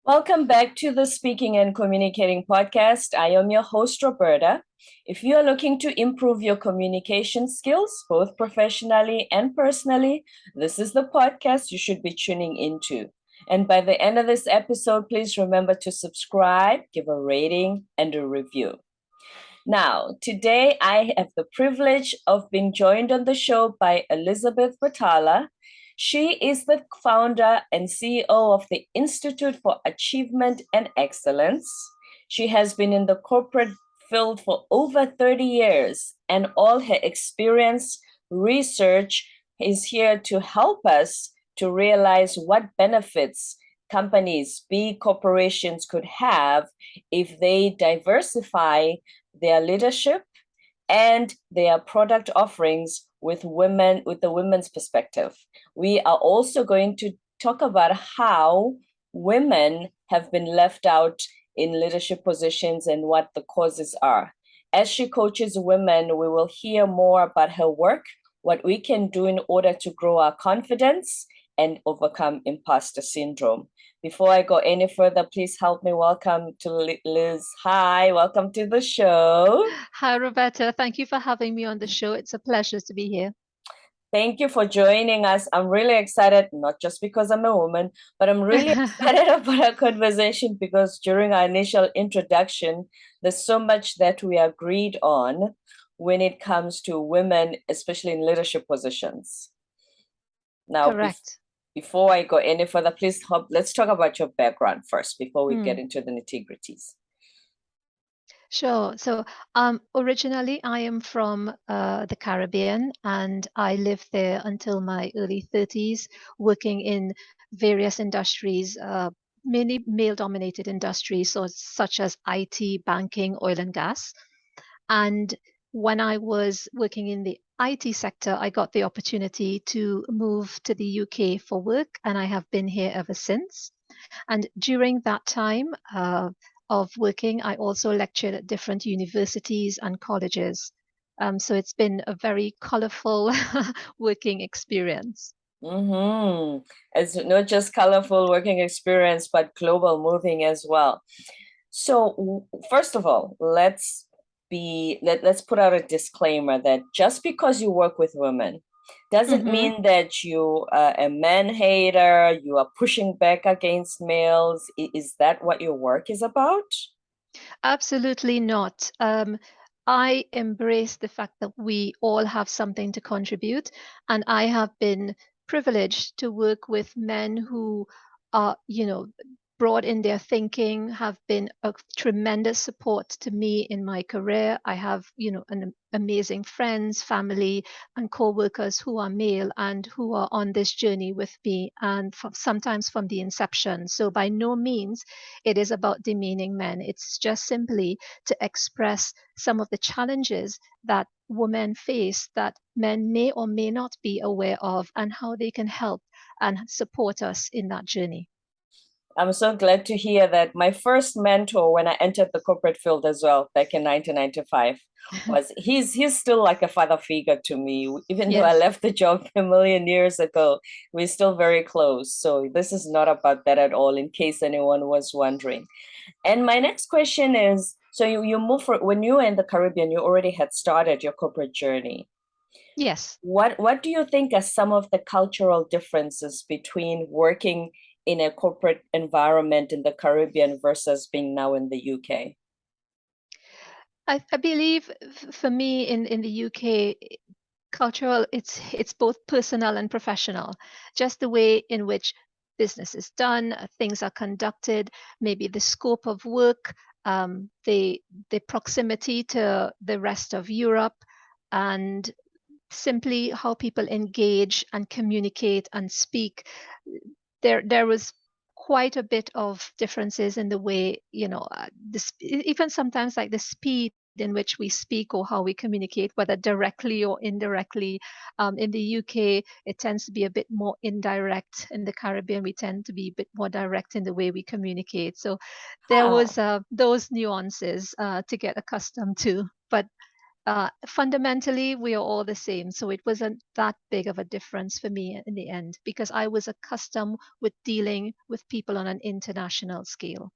Welcome back to the Speaking and Communicating podcast. I am your host, Roberta. If you are looking to improve your communication skills, both professionally and personally, this is the podcast you should be tuning into. And by the end of this episode, please remember to subscribe, give a rating, and a review. Now, today I have the privilege of being joined on the show by Elizabeth Batalla. She is the founder and CEO of the Institute for Achievement and Excellence. She has been in the corporate field for over 30 years, and all her experience, research is here to help us to realize what benefits companies, big corporations could have if they diversify their leadership and their product offerings with women, with the women's perspective. We are also going to talk about how women have been left out in leadership positions and what the causes are. As she coaches women, we will hear more about her work, what we can do in order to grow our confidence and overcome imposter syndrome. Before I go any further, please help me welcome to Liz. Hi, welcome to the show. Hi, Roberta. Thank you for having me on the show. It's a pleasure to be here. Thank you for joining us. I'm really excited, not just because I'm a woman, but I'm really excited about our conversation because during our initial introduction, there's so much that we agreed on when it comes to women, especially in leadership positions. Now, Correct. before I go any further, please let's talk about your background first before we get into the nitty-gritties. Sure. So, originally, I am from the Caribbean, and I lived there until my early 30s, working in various industries, mainly male-dominated industries, so such as IT, banking, oil and gas. And when I was working in the IT sector, I got the opportunity to move to the UK for work, and I have been here ever since. And during that time of working, I also lectured at different universities and colleges. So it's been a very colorful working experience. Mm-hmm. It's not just colorful working experience, but global moving as well. So first of all, let's put out a disclaimer that just because you work with women doesn't mean that you are a man hater, you are pushing back against males. Is that what your work is about? Absolutely not. I embrace the fact that we all have something to contribute, and I have been privileged to work with men who are, broad in their thinking, have been a tremendous support to me in my career. I have, amazing friends, family, and co-workers who are male and who are on this journey with me, and sometimes from the inception. So by no means it is about demeaning men. It's just simply to express some of the challenges that women face that men may or may not be aware of, and how they can help and support us in that journey. I'm so glad to hear that. My first mentor when I entered the corporate field as well back in 1995 was he's still like a father figure to me. Even though I Yes. left the job a million years ago, we're still very close. So this is not about that at all, in case anyone was wondering. And my next question is, so you moved when you were in the Caribbean, you already had started your corporate journey. Yes. What do you think are some of the cultural differences between working in a corporate environment in the Caribbean versus being now in the UK? I believe for me in the UK, cultural, it's both personal and professional. Just the way in which business is done, things are conducted, maybe the scope of work, the proximity to the rest of Europe, and simply how people engage and communicate and speak. There was quite a bit of differences in the way, even sometimes like the speed in which we speak or how we communicate, whether directly or indirectly. In the UK, it tends to be a bit more indirect. In the Caribbean, we tend to be a bit more direct in the way we communicate. So there Huh. was those nuances to get accustomed to. But fundamentally, we are all the same. So it wasn't that big of a difference for me in the end, because I was accustomed with dealing with people on an international scale.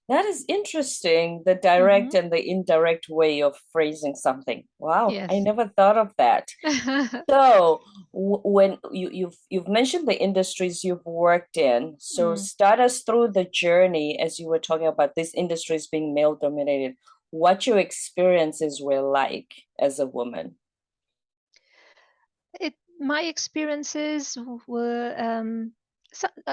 That is interesting, the Mm-hmm. direct and the indirect way of phrasing something. Wow, I Yes. never thought of that. So, when you've mentioned the industries you've worked in, so Mm. start us through the journey as you were talking about these industries being male dominated. What your experiences were like as a woman. My experiences were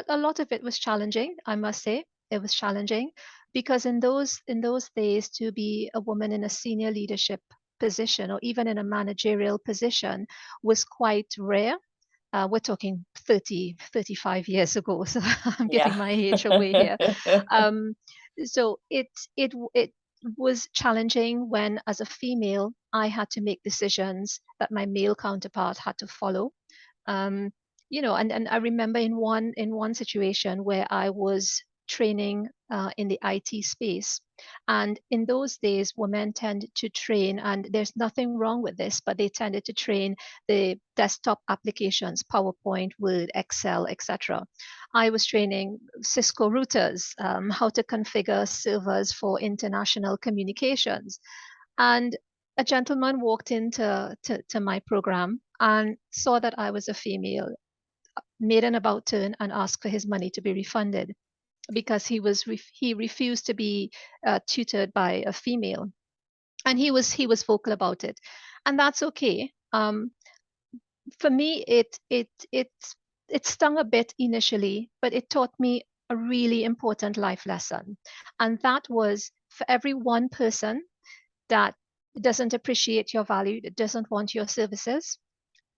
a lot of it was challenging, I must say. It was challenging because in those days, to be a woman in a senior leadership position or even in a managerial position was quite rare. We're talking 30, 35 years ago, so I'm Yeah. giving my age away here. Um, so it was challenging when, as a female, I had to make decisions that my male counterpart had to follow. Um, and I remember in one situation where I was training in the IT space, and in those days, women tended to train, and there's nothing wrong with this, but they tended to train the desktop applications, PowerPoint, Word, Excel, etc. I was training Cisco routers, how to configure servers for international communications, and a gentleman walked into to my program and saw that I was a female, made an about turn and asked for his money to be refunded because he refused to be tutored by a female, and he was vocal about it, and that's okay. For me, it stung a bit initially, but it taught me a really important life lesson, and that was, for every one person that doesn't appreciate your value, that doesn't want your services,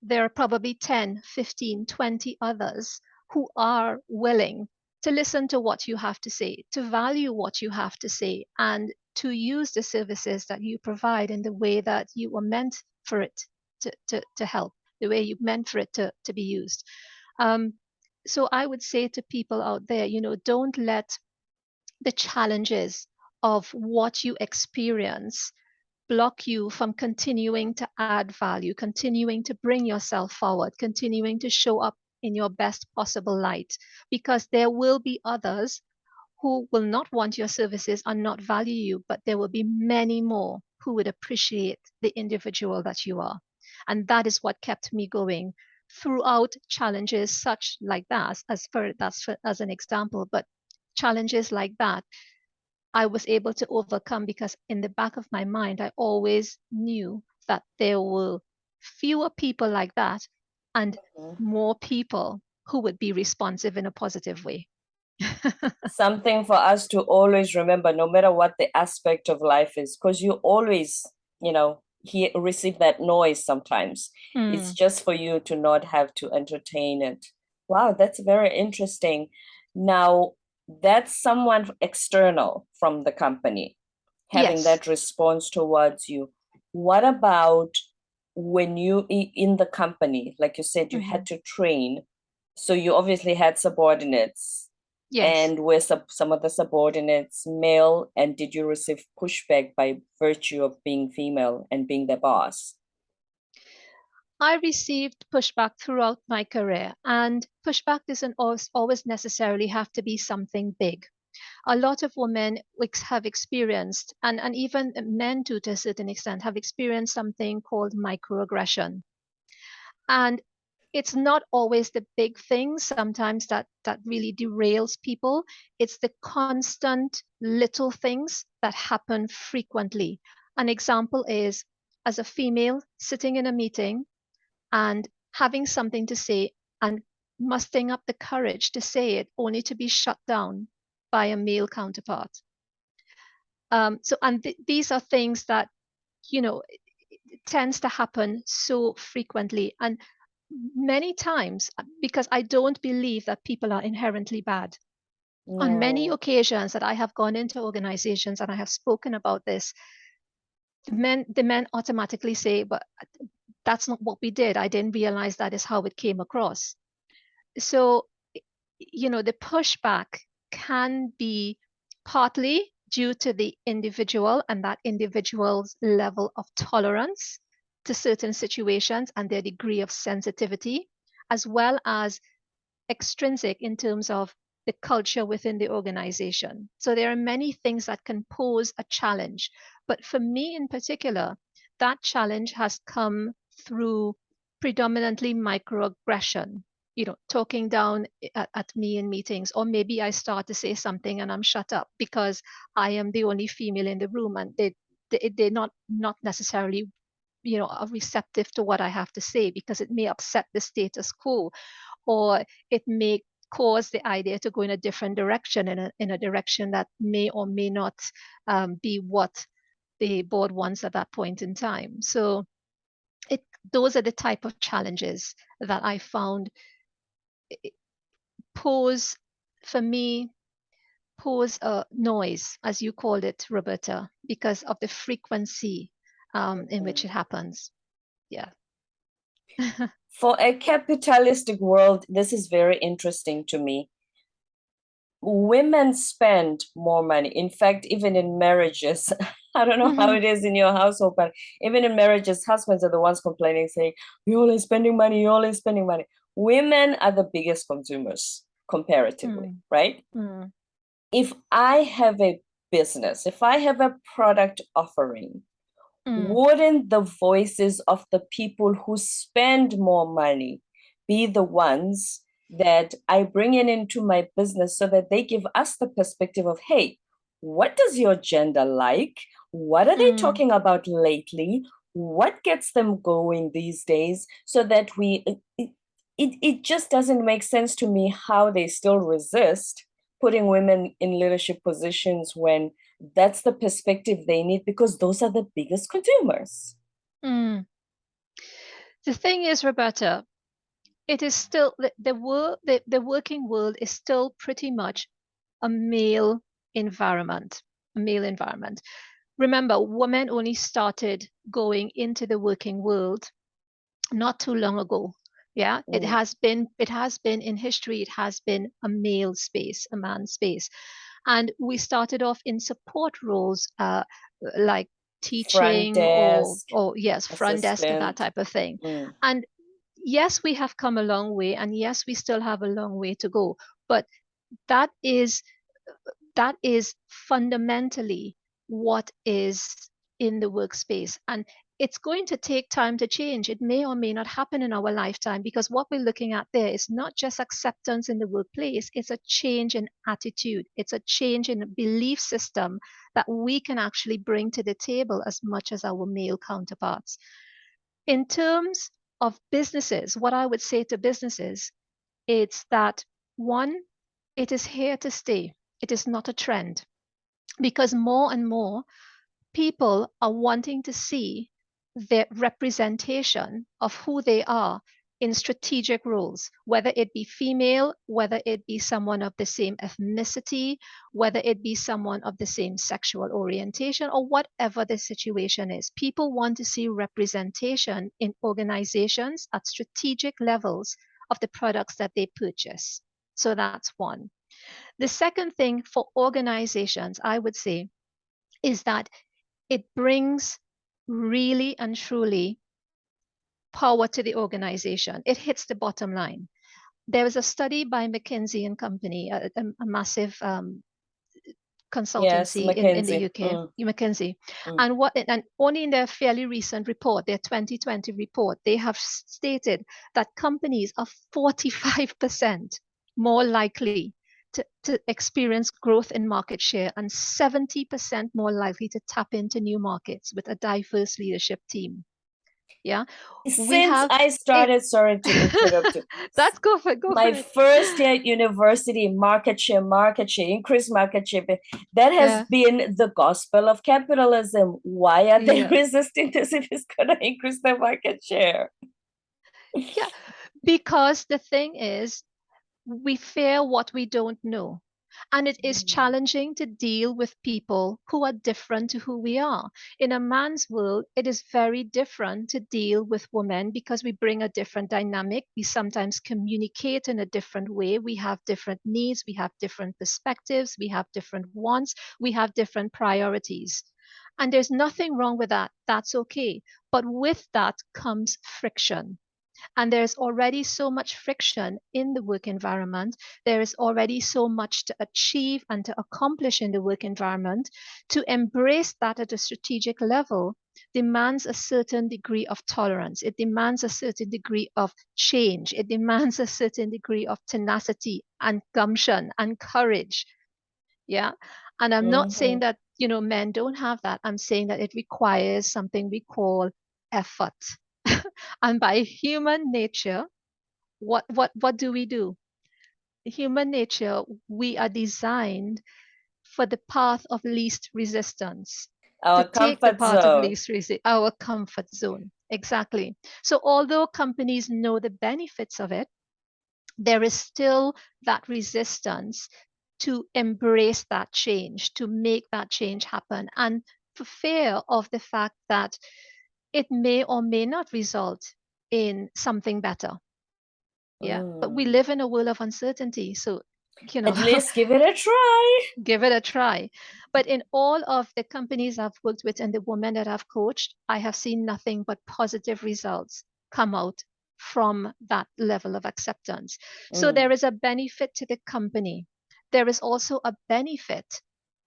there are probably 10, 15, 20 others who are willing to listen to what you have to say, to value what you have to say, and to use the services that you provide in the way that you were meant for it to help, the way you meant for it to be used. Um, so I would say to people out there, don't let the challenges of what you experience block you from continuing to add value, continuing to bring yourself forward, continuing to show up in your best possible light, because there will be others who will not want your services and not value you, but there will be many more who would appreciate the individual that you are. And that is what kept me going throughout challenges such like that, as an example, but challenges like that I was able to overcome because in the back of my mind, I always knew that there were fewer people like that and more people who would be responsive in a positive way. Something for us to always remember, no matter what the aspect of life is, because you always, receive that noise sometimes. It's Mm, just for you to not have to entertain it. Wow, that's very interesting. Now, that's someone external from the company having yes. that response towards you. What about when you in the company, like you said, you Hmm. had to train, so you obviously had subordinates, Yes. and were some of the subordinates male, and did you receive pushback by virtue of being female and being the boss? I received pushback throughout my career, and pushback doesn't always necessarily have to be something big. A lot of women have experienced, and even men too, to a certain extent, have experienced something called microaggression. And it's not always the big things sometimes that really derails people. It's the constant little things that happen frequently. An example is, as a female sitting in a meeting and having something to say and mustering up the courage to say it only to be shut down by a male counterpart. These are things that, you know, it tends to happen so frequently. And many times, because I don't believe that people are inherently bad. On many No. occasions that I have gone into organizations and I have spoken about this, the men automatically say, but that's not what we did. I didn't realize that is how it came across. So, the pushback can be partly due to the individual and that individual's level of tolerance to certain situations and their degree of sensitivity, as well as extrinsic in terms of the culture within the organization. So there are many things that can pose a challenge. But for me in particular, that challenge has come through predominantly microaggression, talking down at me in meetings, or maybe I start to say something and I'm shut up because I am the only female in the room, and they're not necessarily are receptive to what I have to say because it may upset the status quo, or it may cause the idea to go in a different direction, in a direction that may or may not be what the board wants at that point in time. So those are the type of challenges that I found pose a noise, as you called it, Roberta, because of the frequency in which it happens. Yeah. For a capitalistic world, this is very interesting to me. Women spend more money. In fact, even in marriages, I don't know how it is in your household, but even in marriages, husbands are the ones complaining, saying, you're only spending money, you're only spending money. Women are the biggest consumers comparatively, right? If I have a business, if I have a product offering, wouldn't the voices of the people who spend more money be the ones that I bring into my business so that they give us the perspective of, hey, what does your gender like? What are they talking about lately? What gets them going these days? So that it just doesn't make sense to me how they still resist putting women in leadership positions when that's the perspective they need, because those are the biggest consumers. The thing is, Roberta, it is still the working world is still pretty much a male environment. Remember, women only started going into the working world not too long ago. Yeah, it has been in history, it has been a male space, a man's space. And we started off in support roles, like teaching, front desk, that type of thing. And yes, we have come a long way, and yes, we still have a long way to go. But that is fundamentally what is in the workspace. And it's going to take time to change. It may or may not happen in our lifetime, because what we're looking at there is not just acceptance in the workplace, it's a change in attitude. It's a change in a belief system that we can actually bring to the table as much as our male counterparts. In terms of businesses, what I would say to businesses, it's that, one, it is here to stay. It is not a trend, because more and more people are wanting to see their representation of who they are in strategic roles, whether it be female, whether it be someone of the same ethnicity, whether it be someone of the same sexual orientation, or whatever the situation is. People want to see representation in organizations at strategic levels of the products that they purchase. So that's one. The second thing for organizations, I would say, is that it brings really and truly power to the organization. It hits the bottom line. There was a study by McKinsey and Company, a massive consultancy in the UK, McKinsey. And only in their fairly recent report, their 2020 report, they have stated that companies are 45% more likely to experience growth in market share and 70% more likely to tap into new markets with a diverse leadership team. Yeah. I started, sorry to interrupt you. That's go for it. My first year at university, market share, increase market share. That has been the gospel of capitalism. Why are they resisting this if it's going to increase their market share? Yeah, because the thing is, we fear what we don't know. And it is challenging to deal with people who are different to who we are. In a man's world, it is very different to deal with women because we bring a different dynamic. We sometimes communicate in a different way. We have different needs. We have different perspectives. We have different wants. We have different priorities. And there's nothing wrong with that. That's okay. But with that comes friction. And there's already so much friction in the work environment. There is already so much to achieve and to accomplish in the work environment. To embrace that at a strategic level demands a certain degree of tolerance. It demands a certain degree of change. It demands a certain degree of tenacity and gumption and courage. Yeah. And I'm not saying that, men don't have that. I'm saying that it requires something we call effort. And by human nature, what do we do? Human nature, we are designed for the path of least resistance, to Our take the comfort path of zone. least resistance, our comfort zone. Exactly. So although companies know the benefits of it, there is still that resistance to embrace that change, to make that change happen, and for fear of the fact that it may or may not result in something better. Yeah. But we live in a world of uncertainty. So, At least give it a try. give it a try. But in all of the companies I've worked with and the women that I've coached, I have seen nothing but positive results come out from that level of acceptance. So there is a benefit to the company. There is also a benefit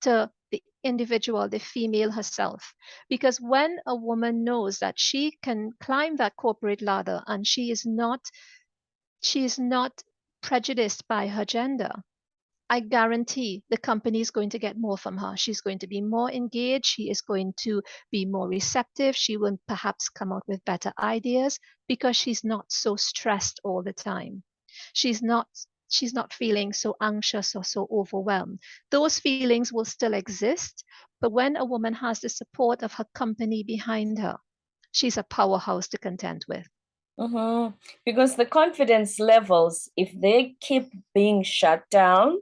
to the individual, the female herself. Because when a woman knows that she can climb that corporate ladder and she is not prejudiced by her gender, I guarantee the company is going to get more from her. She's going to be more engaged. She is going to be more receptive. She will perhaps come out with better ideas because she's not so stressed all the time. She's not she's not feeling so anxious or so overwhelmed. Those feelings will still exist, but when a woman has the support of her company behind her, she's a powerhouse to contend with. Because the confidence levels, if they keep being shut down,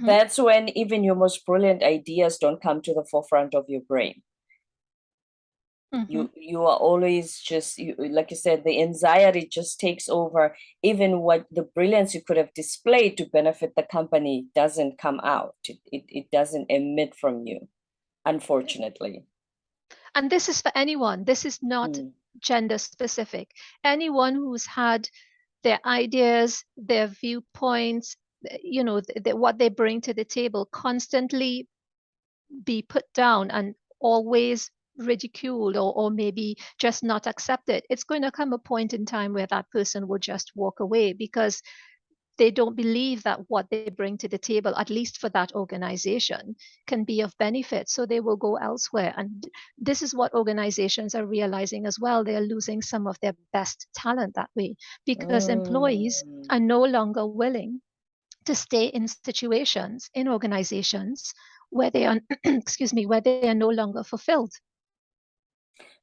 that's when even your most brilliant ideas don't come to the forefront of your brain. You are always just, like you said, the anxiety just takes over. Even what the brilliance you could have displayed to benefit the company doesn't come out. It doesn't emit from you, unfortunately. And this is for anyone. This is not gender specific. Anyone who's had their ideas, their viewpoints, what they bring to the table constantly be put down and always ridiculed or maybe just not accepted. It's going to come a point in time where that person will just walk away because they don't believe that what they bring to the table, at least for that organization, can be of benefit. So they will go elsewhere. And this is what organizations are realizing as well. They're losing some of their best talent that way because employees are no longer willing to stay in situations, in organizations where they are, excuse me, where they are no longer fulfilled.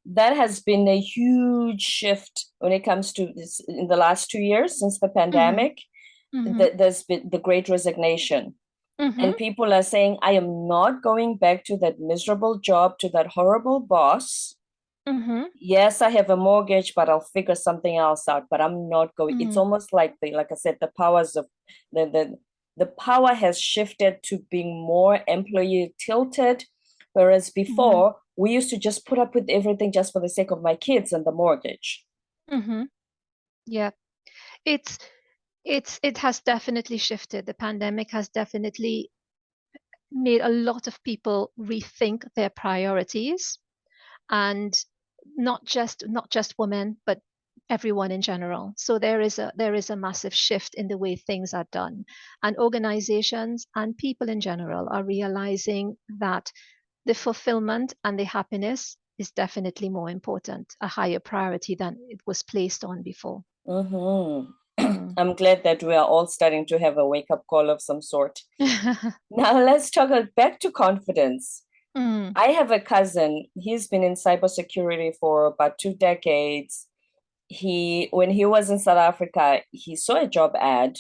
That has been a huge shift when it comes to this in the last 2 years since the pandemic. There's been the great resignation. And people are saying, I am not going back to that miserable job, to that horrible boss. Yes, I have a mortgage, but I'll figure something else out. But I'm not going. It's almost like like I said, the powers of the power has shifted to being more employee tilted, whereas before we used to just put up with everything just for the sake of my kids and the mortgage. Yeah, it has definitely shifted. The pandemic has definitely made a lot of people rethink their priorities, and not just women, but everyone in general. So there is a massive shift in the way things are done, and organizations and people in general are realizing that the fulfillment and the happiness is definitely more important, a higher priority than it was placed on before. I'm glad that we are all starting to have a wake-up call of some sort. Now let's talk back to confidence. I have a cousin. He's been in cybersecurity for about 2 decades. When he was in South Africa, he saw a job ad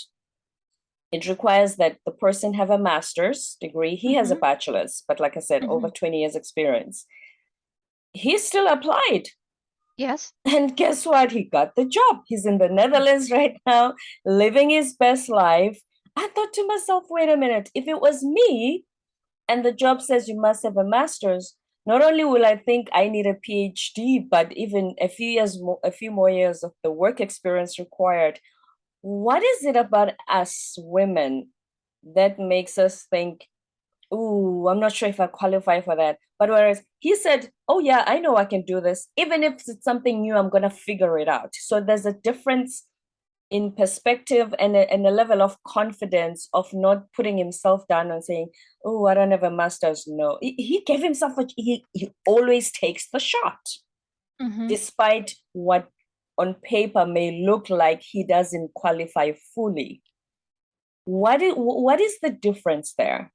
It requires that the person have a master's degree. He has a bachelor's, but like I said, over 20 years experience. He still applied. Yes. And guess what? He got the job. He's in the Netherlands right now, living his best life. I thought to myself, wait a minute, if it was me and the job says you must have a master's, not only will I think I need a PhD, but even a few more years of the work experience required. What is it about us women that makes us think, ooh, I'm not sure if I qualify for that? But whereas he said, oh, yeah, I know I can do this. Even if it's something new, I'm going to figure it out. So there's a difference in perspective and a level of confidence of not putting himself down and saying, oh, I don't have a master's. No, he gave himself, he always takes the shot, despite what on paper may look like he doesn't qualify fully. What is the difference there?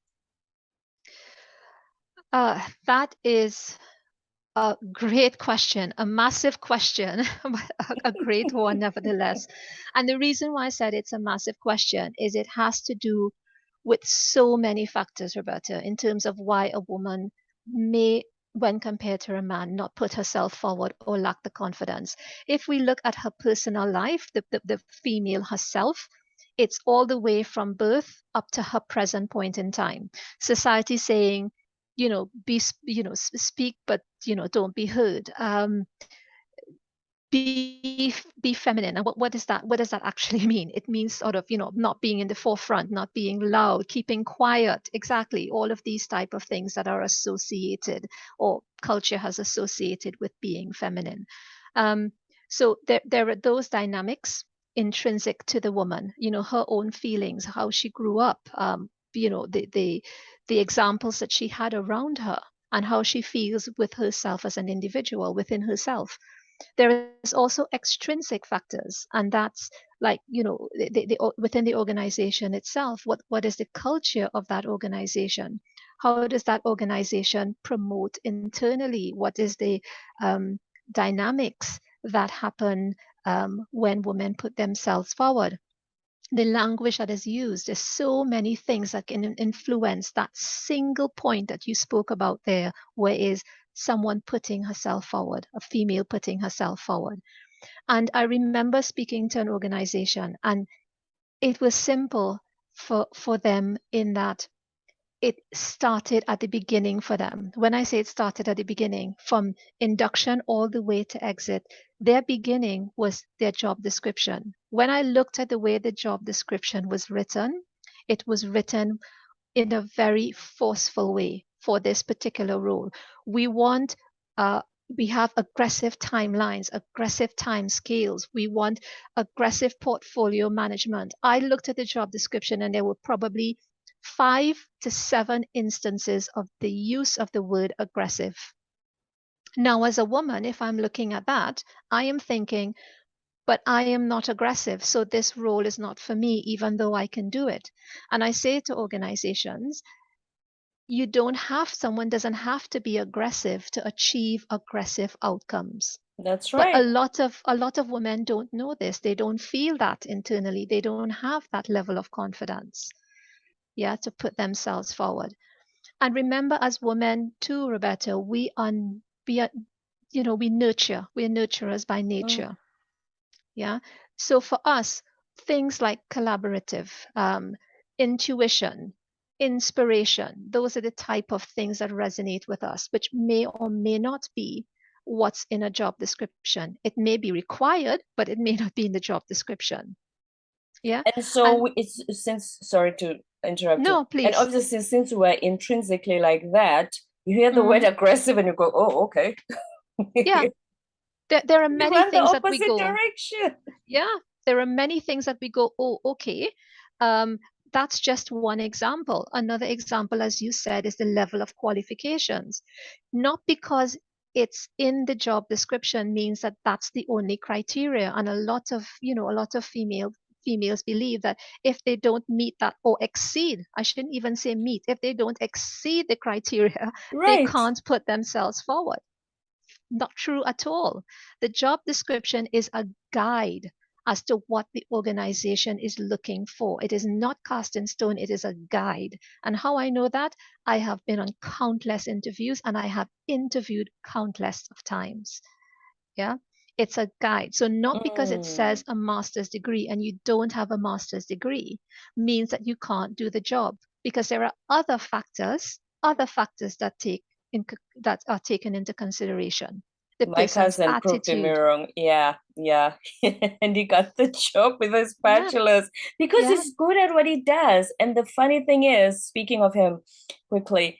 That is a great question, a massive question, but a great one nevertheless. And the reason why I said it's a massive question is it has to do with so many factors, Roberta, in terms of why a woman may, when compared to a man, not put herself forward or lack the confidence. If we look at her personal life, the female herself, it's all the way from birth up to her present point in time. Society saying, speak, but don't be heard. Be feminine. And what is that? What does that actually mean? It means sort of, not being in the forefront, not being loud, keeping quiet. Exactly. All of these type of things that are associated, or culture has associated with being feminine. So there are those dynamics intrinsic to the woman, her own feelings, how she grew up, the examples that she had around her, and how she feels with herself as an individual within herself. There is also extrinsic factors, and that's like, within the organization itself, what is the culture of that organization? How does that organization promote internally? What is the dynamics that happen when women put themselves forward? The language that is used. There's so many things that can influence that single point that you spoke about there, where is someone putting herself forward, a female putting herself forward. And I remember speaking to an organization, and it was simple for them in that it started at the beginning for them. When I say it started at the beginning, from induction all the way to exit, their beginning was their job description. When I looked at the way the job description was written, it was written in a very forceful way for this particular role. We want we have aggressive timelines, aggressive time scales. We want aggressive portfolio management. I looked at the job description, and there were probably 5 to 7 instances of the use of the word aggressive. Now, as a woman, if I'm looking at that, I am thinking, but I am not aggressive, so this role is not for me, even though I can do it. And I say to organizations, someone doesn't have to be aggressive to achieve aggressive outcomes. That's But right. a lot of women don't know this. They don't feel that internally. They don't have that level of confidence, to put themselves forward. And remember, as women too, Roberta, we are, we nurture. We're nurturers by Mm. nature. Yeah. So for us, things like collaborative, intuition, inspiration, those are the type of things that resonate with us, which may or may not be what's in a job description. It may be required, but it may not be in the job description. Yeah. And so And it's, since, sorry to interrupt you, no, and please. obviously since we're intrinsically like that, you hear the word Mhm. aggressive and you go, oh, okay. Yeah. There are You many run the things that we opposite go, direction. yeah, there are many things that we go, oh, okay. Um, that's just one example. Another example, as you said, is the level of qualifications. Not because it's in the job description means that that's the only criteria. And a lot of females believe that if they don't meet that or exceed, I shouldn't even say meet, if they don't exceed the criteria, they Right. can't put themselves forward. Not true at all. The job description is a guide, as to what the organization is looking for. It is not cast in stone, it is a guide. And how I know that? I have been on countless interviews and I have interviewed countless of times. Yeah. It's a guide. So not because it Mm. says a master's degree and you don't have a master's degree means that you can't do the job, because there are other factors that that are taken into consideration. The My person's cousin proved me attitude. wrong. Yeah, yeah. And he got the job with his Yeah. bachelor's because Yeah. he's good at what he does. And the funny thing is, speaking of him quickly,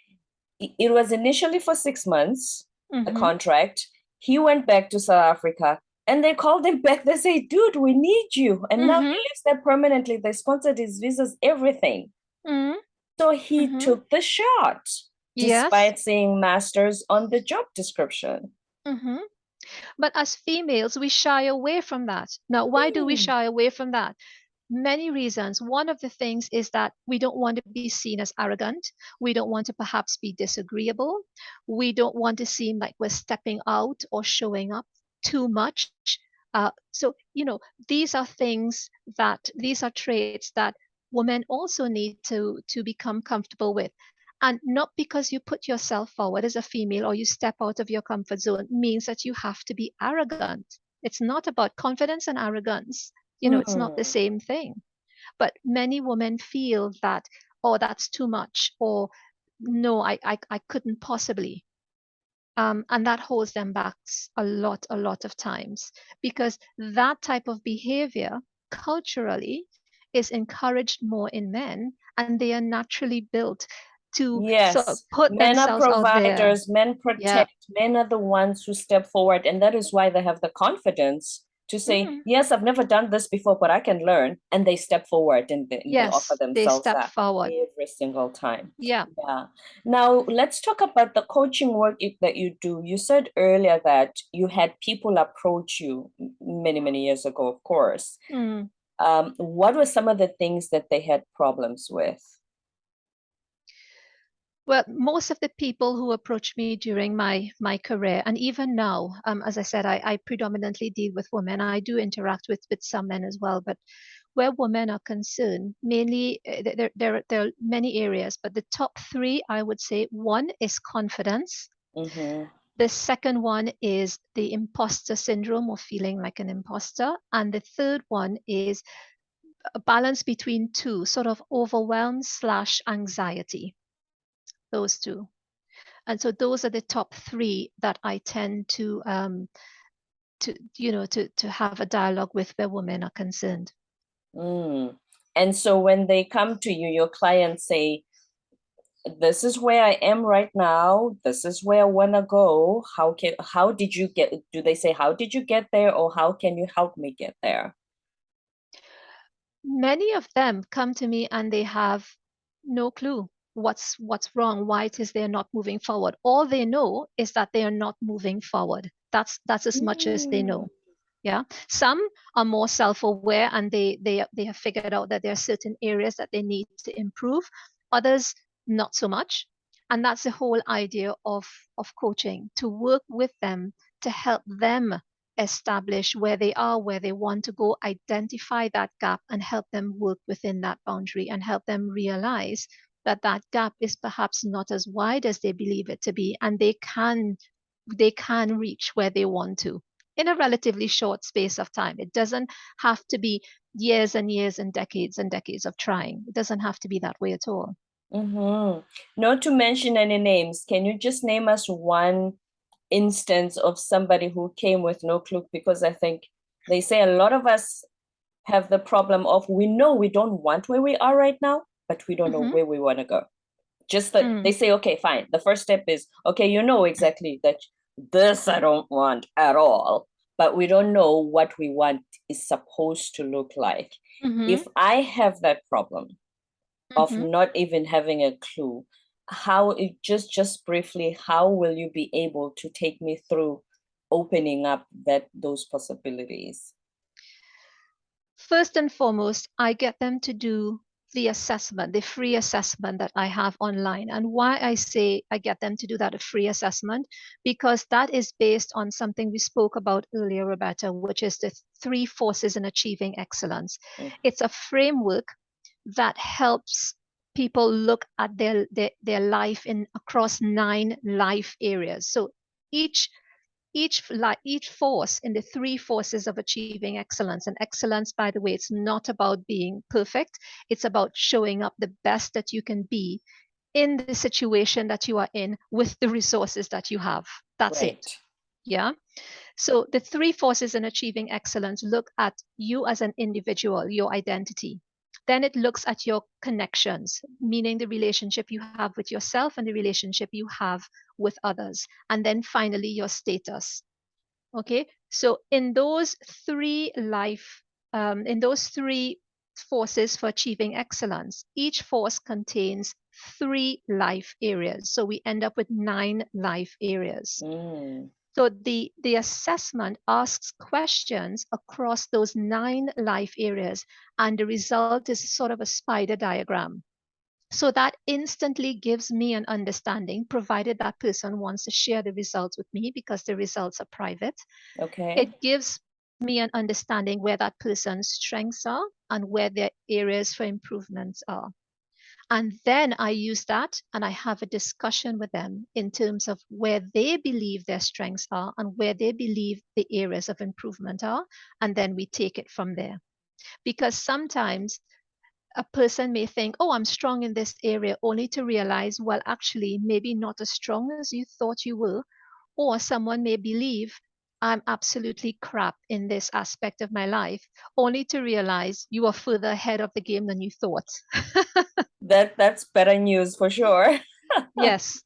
it was initially for 6 months, a Mm-hmm. contract. He went back to South Africa and they called him back. They say, dude, we need you. And now he Mm-hmm. lives there permanently. They sponsored his visas, everything. Mm-hmm. So he Mm-hmm. took the shot Yes. despite saying masters on the job description. Mm-hmm. But as females, we shy away from that. Now, why do we Mm. shy away from that? Many reasons. One of the things is that we don't want to be seen as arrogant. We don't want to perhaps be disagreeable. We don't want to seem like we're stepping out or showing up too much. So, these are these are traits that women also need to become comfortable with. And not because you put yourself forward as a female or you step out of your comfort zone means that you have to be arrogant. It's not about confidence and arrogance. It's not the Mm. same thing. But many women feel that, oh, that's too much, or no, I couldn't possibly. And that holds them back a lot of times, because that type of behavior culturally is encouraged more in men, and they are naturally built to sort of Yes, put men are themselves out there. providers, men Yeah. protect, men are the ones who step forward. And that is why they have the confidence to say, Mm, yes, I've never done this before, but I can learn. And they step forward and they offer yes, they themselves step up forward. every single time. Yeah. Yeah. Now, let's talk about the coaching work that you do. You said earlier that you had people approach you many, many years ago, of course. Mm. What were some of the things that they had problems with? Well, most of the people who approach me during my career, and even now, as I said, I predominantly deal with women. I do interact with some men as well, but where women are concerned, mainly there are many areas, but the top three, I would say, one is confidence. Mm-hmm. The second one is the imposter syndrome, or feeling like an imposter, and the third one is a balance between two, sort of overwhelm slash anxiety. Those two. And so those are the top three that I tend to have a dialogue with where women are concerned. Mm. And so when they come to you, your clients say, this is where I am right now. This is where I want to go. How did you get, do they say, how did you get there, or how can you help me get there? Many of them come to me and they have no clue what's wrong, why it is they're not moving forward. All they know is that they are not moving forward. That's as much as they Mm. know. Yeah. Some are more self-aware and they have figured out that there are certain areas that they need to improve. Others, not so much. And that's the whole idea of coaching, to work with them, to help them establish where they are, where they want to go, identify that gap, and help them work within that boundary, and help them realize that that gap is perhaps not as wide as they believe it to be, and they can reach where they want to in a relatively short space of time. It doesn't have to be years and years and decades of trying. It doesn't have to be that way at all. Mm-hmm. Not to mention any names, can you just name us one instance of somebody who came with no clue? Because I think they say a lot of us have the problem of, we know we don't want where we are right now, but we don't know Mm-hmm. where we want to go. Just that they Mm. say, okay, fine. The first step is, okay, you know exactly that this I don't want at all, but we don't know what we want is supposed to look like. Mm-hmm. If I have that problem of Mm-hmm. not even having a clue, how it just briefly, how will you be able to take me through opening up those possibilities? First and foremost, I get them to do the assessment, the free assessment that I have online. And why I say I get them to do that, a free assessment, because that is based on something we spoke about earlier, Roberta, which is the 3 forces in achieving excellence. It's a framework that helps people look at their life in across 9 life areas. So each force in the 3 forces of achieving excellence. And excellence, by the way, it's not about being perfect. It's about showing up the best that you can be in the situation that you are in with the resources that you have. That's Right. it. Yeah. So the 3 forces in achieving excellence look at you as an individual, your identity. Then it looks at your connections, meaning the relationship you have with yourself and the relationship you have with others. And then finally, your status. Okay. So in those 3 forces for achieving excellence, each force contains 3 life areas. So we end up with 9 life areas. So the assessment asks questions across those 9 life areas, and the result is sort of a spider diagram. So that instantly gives me an understanding, provided that person wants to share the results with me, because the results are private. Okay. It gives me an understanding where that person's strengths are and where their areas for improvements are. And then I use that and I have a discussion with them in terms of where they believe their strengths are and where they believe the areas of improvement are. And then we take it from there. Because sometimes a person may think, oh, I'm strong in this area, only to realize, well, actually, maybe not as strong as you thought you were. Or someone may believe, I'm absolutely crap in this aspect of my life, only to realize you are further ahead of the game than you thought. That's better news for sure. Yes.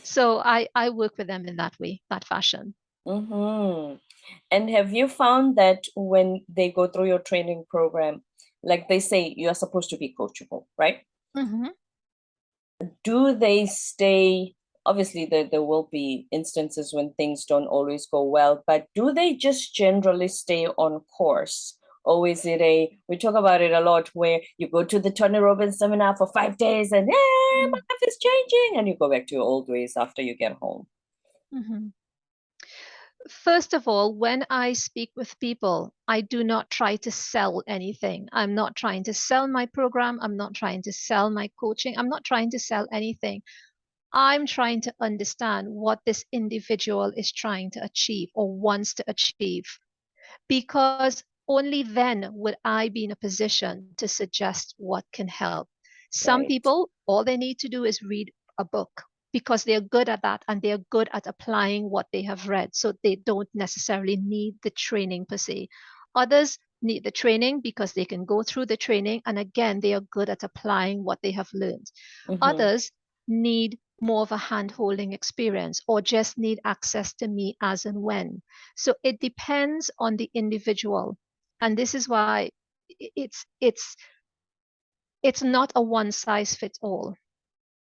So I work with them in that way, that fashion. Mm-hmm. And have you found that when they go through your training program, like they say, you're supposed to be coachable, right? Mm-hmm. Do they stay? Obviously, there will be instances when things don't always go well, but do they just generally stay on course? Or is it we talk about it a lot, where you go to the Tony Robbins seminar for 5 days and, hey, my life is changing, and you go back to your old ways after you get home? Mm-hmm. First of all, when I speak with people, I do not try to sell anything. I'm not trying to sell my program. I'm not trying to sell my coaching. I'm not trying to sell anything. I'm trying to understand what this individual is trying to achieve or wants to achieve, because only then would I be in a position to suggest what can help. Some Right. people, all they need to do is read a book because they're good at that and they're good at applying what they have read. So they don't necessarily need the training per se. Others need the training because they can go through the training and again, they are good at applying what they have learned. Mm-hmm. Others need more of a hand-holding experience or just need access to me as and when. So it depends on the individual. And this is why it's it's not a one size fits all.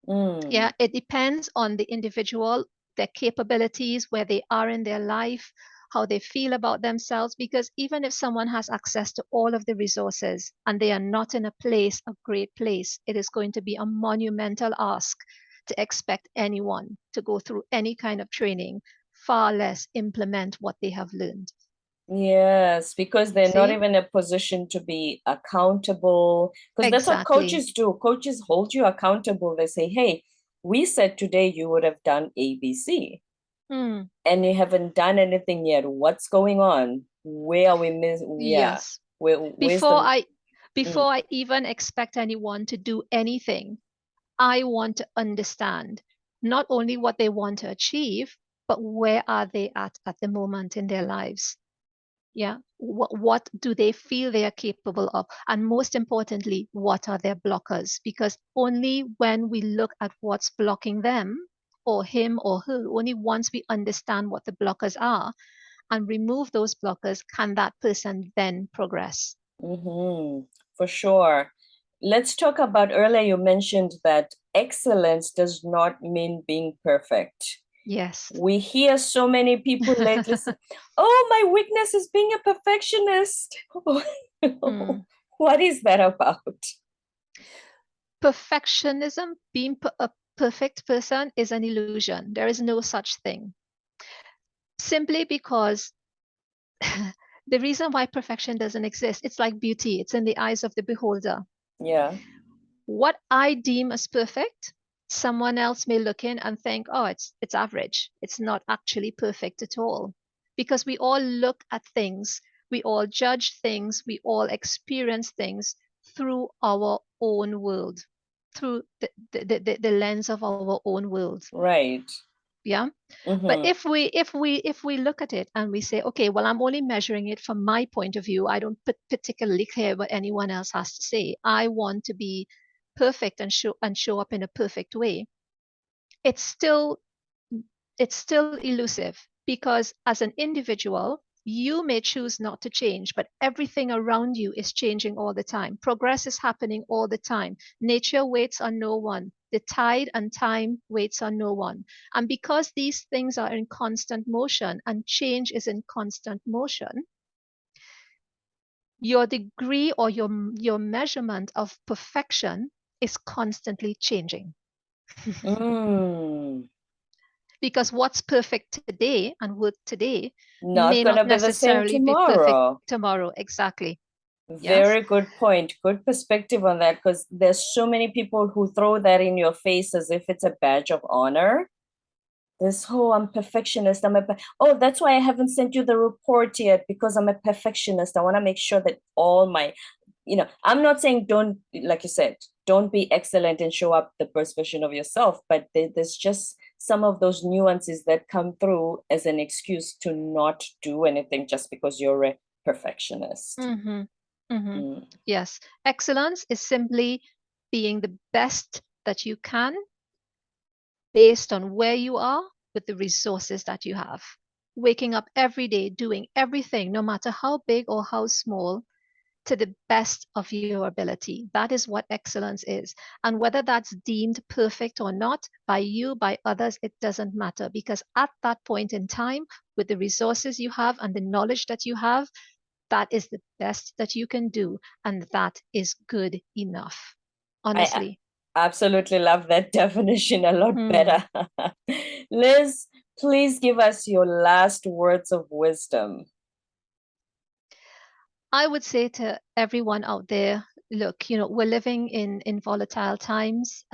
Yeah, it depends on the individual, their capabilities, where they are in their life, how they feel about themselves. Because even if someone has access to all of the resources and they are not in a great place, it is going to be a monumental ask to expect anyone to go through any kind of training, far less implement what they have learned. Yes, because they're not See? even in a position to be accountable. Because that's what Exactly. coaches do. Coaches hold you accountable. They say, hey, we said today you would have done ABC, Mm, and you haven't done anything yet. What's going on? Where are we Yeah. yes. Where's Before the I mm, before I even expect anyone to do anything, I want to understand not only what they want to achieve, but where are they at the moment in their lives. Yeah. What do they feel they are capable of? And most importantly, what are their blockers? Because only when we look at what's blocking them or him or her, only once we understand what the blockers are and remove those blockers, can that person then progress. mm-hmm, for sure. Let's talk about, earlier you mentioned that excellence does not mean being perfect. Yes. We hear so many people lately say, oh, my weakness is being a perfectionist. Mm. What is that about? Perfectionism, being a perfect person, is an illusion. There is no such thing. Simply because the reason why perfection doesn't exist, it's like beauty, it's in the eyes of the beholder. Yeah. What I deem as perfect, someone else may look in and think, oh, it's average. It's not actually perfect at all. Because we all look at things, we all judge things, we all experience things through our own world, through the lens of our own world. Right. Yeah. But Mm-hmm. if we look at it and we say, okay, well, I'm only measuring it from my point of view. I don't particularly care what anyone else has to say. I want to be perfect and show up in a perfect way. It's still it's still elusive, because as an individual, you may choose not to change, but everything around you is changing all the time. Progress is happening all the time. Nature waits on no one. The tide and time waits on no one. And because these things are in constant motion and change is in constant motion, your degree or your measurement of perfection is constantly changing. Mm. Because what's perfect today and work today Not may gonna not be the same necessarily be perfect tomorrow. tomorrow. Exactly. Yes. Very good point. Good perspective on that, because there's so many people who throw that in your face as if it's a badge of honor. This whole I'm perfectionist. Oh, that's why I haven't sent you the report yet, because I'm a perfectionist. I want to make sure that all my, I'm not saying don't, like you said, don't be excellent and show up the best version of yourself, but there's just some of those nuances that come through as an excuse to not do anything just because you're a perfectionist. Mm-hmm. Mm-hmm. Mm. Yes. Excellence is simply being the best that you can based on where you are with the resources that you have. Waking up every day, doing everything, no matter how big or how small, to the best of your ability. That is what excellence is. And whether that's deemed perfect or not by you, by others, it doesn't matter, because at that point in time, with the resources you have and the knowledge that you have, that is the best that you can do. And that is good enough. I Honestly. absolutely love that definition a lot Hmm. better. Liz, please give us your last words of wisdom. I would say to everyone out there, look, we're living in volatile times.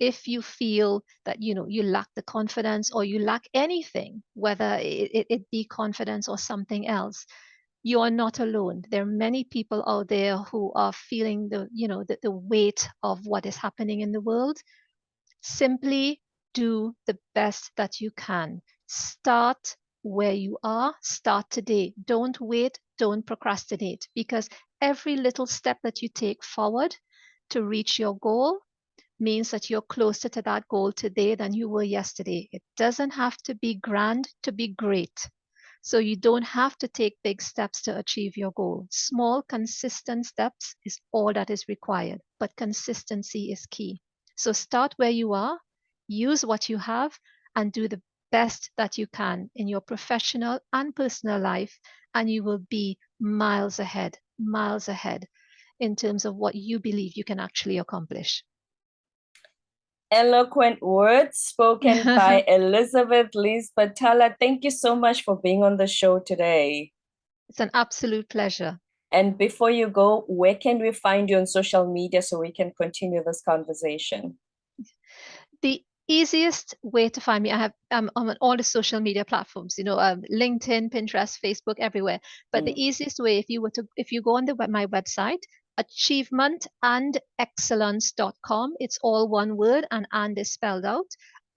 If you feel that you lack the confidence, or you lack anything, whether it be confidence or something else, you are not alone. There are many people out there who are feeling the weight of what is happening in the world. Simply do the best that you can. Start where you are, start today. Don't wait, don't procrastinate, because every little step that you take forward to reach your goal means that you're closer to that goal today than you were yesterday. It doesn't have to be grand to be great. So you don't have to take big steps to achieve your goal. Small, consistent steps is all that is required, but consistency is key. So start where you are, use what you have, and do the best that you can in your professional and personal life, and you will be miles ahead in terms of what you believe you can actually accomplish. Eloquent words spoken by Elizabeth Liz Batalla. Thank you so much for being on the show today. It's an absolute pleasure. And before you go, where can we find you on social media so we can continue this conversation? The easiest way to find me, I'm on all the social media platforms, LinkedIn, Pinterest, Facebook, everywhere. But the Mm. easiest way, if you go on my website, achievementandexcellence.com, it's all one word, and is spelled out.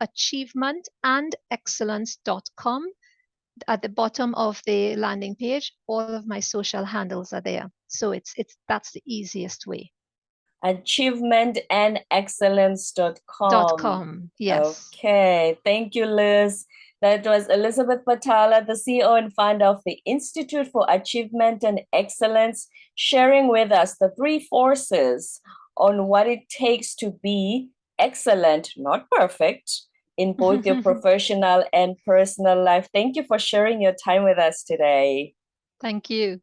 Achievementandexcellence.com. At the bottom of the landing page, all of my social handles are there. So that's the easiest way. Achievementandexcellence.com. Yes. Okay, thank you, Liz. That was Elizabeth Batalla, the CEO and founder of the Institute for Achievement and Excellence, sharing with us the three forces on what it takes to be excellent, not perfect, in both your professional and personal life. Thank you for sharing your time with us today. Thank you.